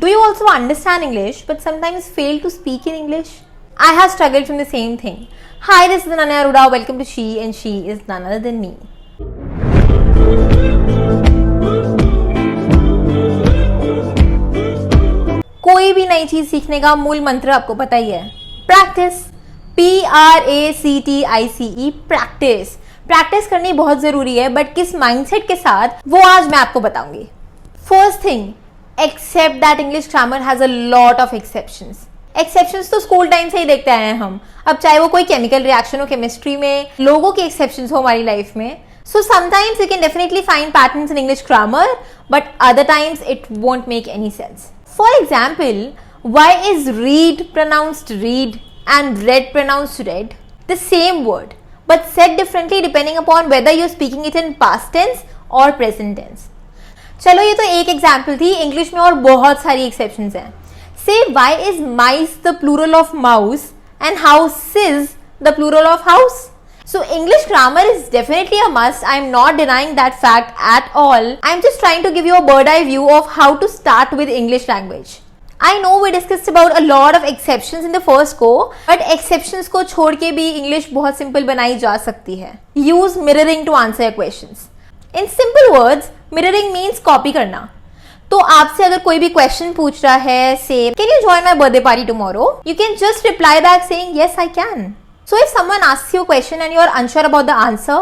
Do you also understand English but sometimes fail to speak in English? I have struggled from the same thing. Hi, this is Ananya Arora. Welcome to She, and she is none other than me. कोई भी नई चीज सीखने का मूल मंत्र आपको पता ही है, प्रैक्टिस. PRACTICE, practice. प्रैक्टिस करनी बहुत जरूरी है, बट किस माइंडसेट के साथ वो आज मैं आपको बताऊंगी. First thing, except that English grammar has a lot of exceptions. Exceptions तो स्कूल टाइम से ही देखते आए हैं हम. अब चाहे वो कोई केमिकल रिएक्शन हो केमिस्ट्री में, लोगों के एक्सेप्शंस हो हमारी लाइफ में. So sometimes you can definitely find patterns in English grammar, but other times it won't make any sense. For example, why is read pronounced read and read pronounced read? The same word, but said differently depending upon whether you're speaking it in past tense or present tense. चलो ये तो एक example थी. English में और बहुत सारी exceptions हैं. Say why is mice the plural of mouse and house is the plural of house? So English grammar is definitely a must. I'm not denying that fact at all. I'm just trying to give you a bird eye view of how to start with English language. I know we discussed about a lot of exceptions in the first go, but exceptions को छोड़ के भी English बहुत simple बनाई जा सकती है. Use mirroring to answer your questions. In simple words, mirroring means copy करना. तो आपसे अगर कोई भी क्वेश्चन पूछ रहा है, say, can you join my birthday party tomorrow? You can just reply back saying, yes, I can. So if someone asks you a question and you are unsure about the answer,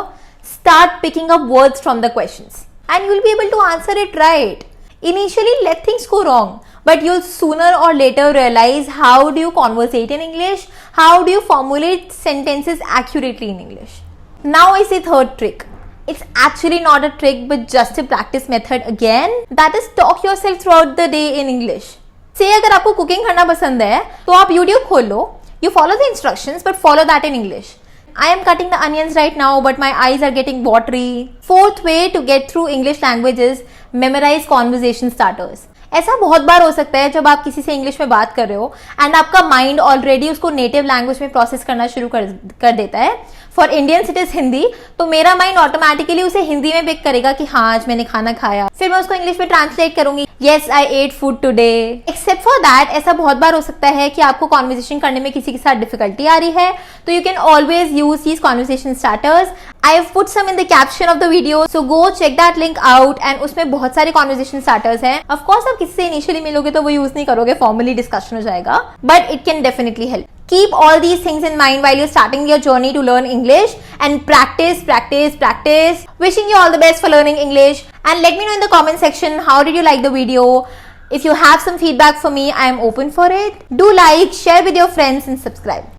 start picking up words from the questions and you'll be able to answer it right. Initially, let things go wrong, but you'll sooner or later realize how do you conversate in English, how do you formulate sentences accurately in English. Now I say third trick. It's actually not a trick but just a practice method again. That is, talk yourself throughout the day in English. Say अगर आपको cooking करना पसंद है तो आप YouTube खोल लो. You follow the instructions but follow that in English. I am cutting the onions right now but my eyes are getting watery. Fourth way to get through English language is memorize conversation starters. ऐसा बहुत बार हो सकता है जब आप किसी से English में बात कर रहे हो एंड आपका माइंड ऑलरेडी उसको नेटिव लैंग्वेज में प्रोसेस करना शुरू कर देता है. For Indians it is Hindi, तो मेरा माइंड ऑटोमेटिकली उसे हिंदी में पिक करेगा कि हाँ आज मैंने खाना खाया. फिर मैं उसको इंग्लिश में ट्रांसलेट करूंगी, yes I ate food today. Except for that, ऐसा बहुत बार हो सकता है कि आपको कॉन्वर्सेशन करने में किसी के साथ डिफिकल्टी आ रही है, तो you can always use these conversation starters. I have put some in the caption of the video, so go check that link out. And उसमें बहुत सारे कॉन्वर्सेशन स्टार्टर्स हैं. ऑफ कोर्स आप किसी से इनिशियली मिलोगे तो वो यूज नहीं करोगे, फॉर्मली डिस्कशन हो जाएगा, but it can definitely help. Keep all these things in mind while you're starting your journey to learn English, and practice, practice, practice. Wishing you all the best for learning English, and let me know in the comment section how did you like the video. If you have some feedback for me, I am open for it. Do like, share with your friends and subscribe.